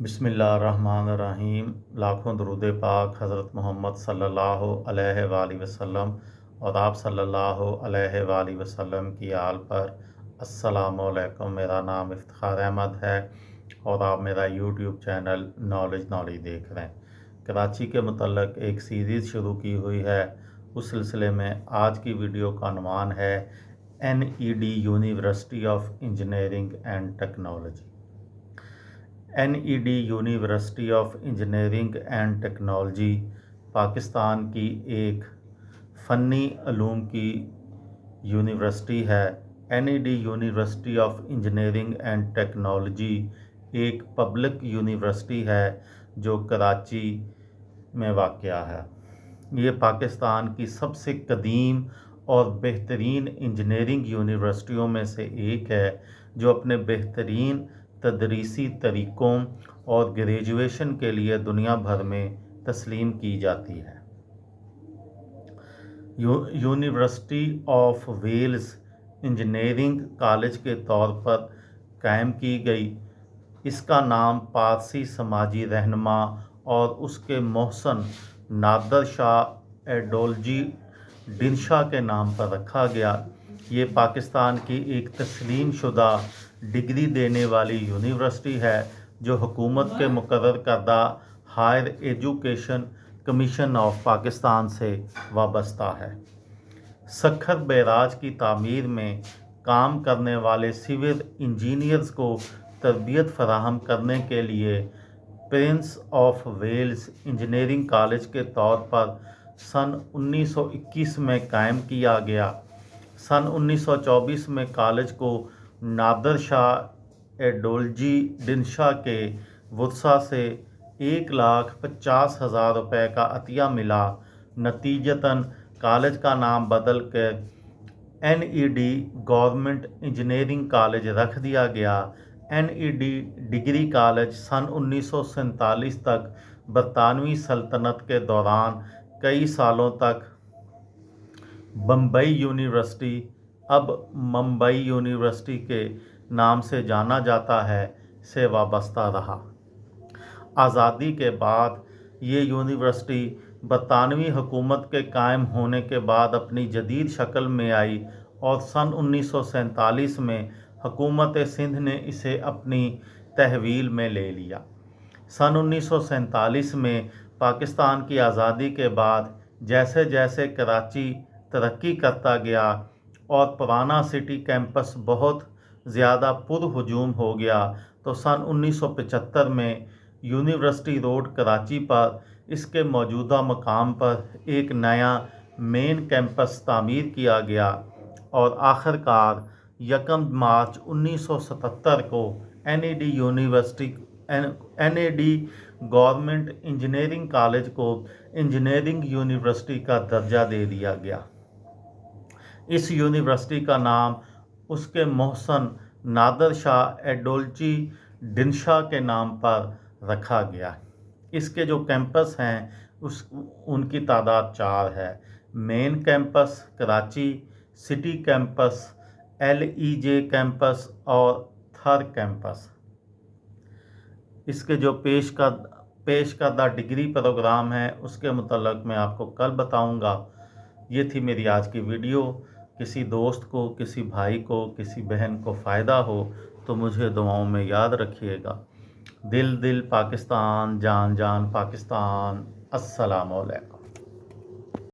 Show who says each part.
Speaker 1: بسم اللہ الرحمن الرحیم۔ لاکھوں درود پاک حضرت محمد صلی اللہ علیہ وآلہ وسلم اور آپ صلی اللہ علیہ وآلہ وسلم کی آل پر۔ السلام علیکم، میرا نام افتخار احمد ہے اور آپ میرا یوٹیوب چینل نالج دیکھ رہے ہیں۔ کراچی کے متعلق ایک سیریز شروع کی ہوئی ہے، اس سلسلے میں آج کی ویڈیو کا عنوان ہے NED university of engineering and technology. NED university of engineering and technology Pakistan کی ایک فنی علوم کی یونیورسٹی ہے۔ NED university of engineering and technology ایک پبلک یونیورسٹی ہے جو کراچی میں واقع ہے۔ یہ پاکستان کی سب سے قدیم اور بہترین انجینئرنگ یونیورسٹیوں میں سے ایک ہے، جو اپنے بہترین تدریسی طریقوں اور گریجویشن کے لیے دنیا بھر میں تسلیم کی جاتی ہے۔ University of Wales engineering college کے طور پر قائم کی گئی۔ اس کا نام پارسی سماجی رہنما اور اس کے محسن نادر شاہ ایڈولجی ڈنشا کے نام پر رکھا گیا۔ یہ پاکستان کی ایک تسلیم شدہ ڈگری دینے والی یونیورسٹی ہے جو حکومت کے مقرر کردہ higher education commission of Pakistan سے وابستہ ہے۔ سکھر بیراج کی تعمیر میں کام کرنے والے سول انجینئرز کو تربیت فراہم کرنے کے لیے prince of Wales engineering college کے طور پر سن 1921 میں قائم کیا گیا۔ سن 1924 میں کالج کو نادر شاہ ایڈولجی ڈنشا کے ورثاء سے 1,50,000 روپے کا عطیہ ملا۔ نتیجتاً کالج کا نام بدل کر NED گورنمنٹ انجینئرنگ کالج رکھ دیا گیا۔ NED ڈگری کالج سن 1947 تک برطانوی سلطنت کے دوران کئی سالوں تک بمبئی یونیورسٹی، اب ممبئی یونیورسٹی کے نام سے جانا جاتا ہے، سے وابستہ رہا۔ آزادی کے بعد یہ یونیورسٹی برطانوی حکومت کے قائم ہونے کے بعد اپنی جدید شکل میں آئی اور سن 1947 میں حکومت سندھ نے اسے اپنی تحویل میں لے لیا۔ سن 1947 میں پاکستان کی آزادی کے بعد جیسے جیسے کراچی ترقی کرتا گیا اور پرانا سٹی کیمپس بہت زیادہ پر ہجوم ہو گیا، تو سن 1975 میں یونیورسٹی روڈ کراچی پر اس کے موجودہ مقام پر ایک نیا مین کیمپس تعمیر کیا گیا اور آخر کار 1 مارچ 1977 کو NED گورنمنٹ انجینئرنگ کالج کو انجینئرنگ یونیورسٹی کا درجہ دے دیا گیا۔ اس یونیورسٹی کا نام اس کے محسن نادر شاہ ایڈولجی ڈنشا کے نام پر رکھا گیا۔ اس کے جو کیمپس ہیں ان کی تعداد 4 ہے: main campus Karachi, city campus, LEJ campus اور تھر کیمپس۔ اس کے جو پیش کردہ ڈگری پروگرام ہیں اس کے متعلق میں آپ کو کل بتاؤں گا۔ یہ تھی میری آج کی ویڈیو۔ کسی دوست کو، کسی بھائی کو، کسی بہن کو فائدہ ہو تو مجھے دعاؤں میں یاد رکھیے گا۔ دل دل پاکستان، جان جان پاکستان۔ السلام علیکم۔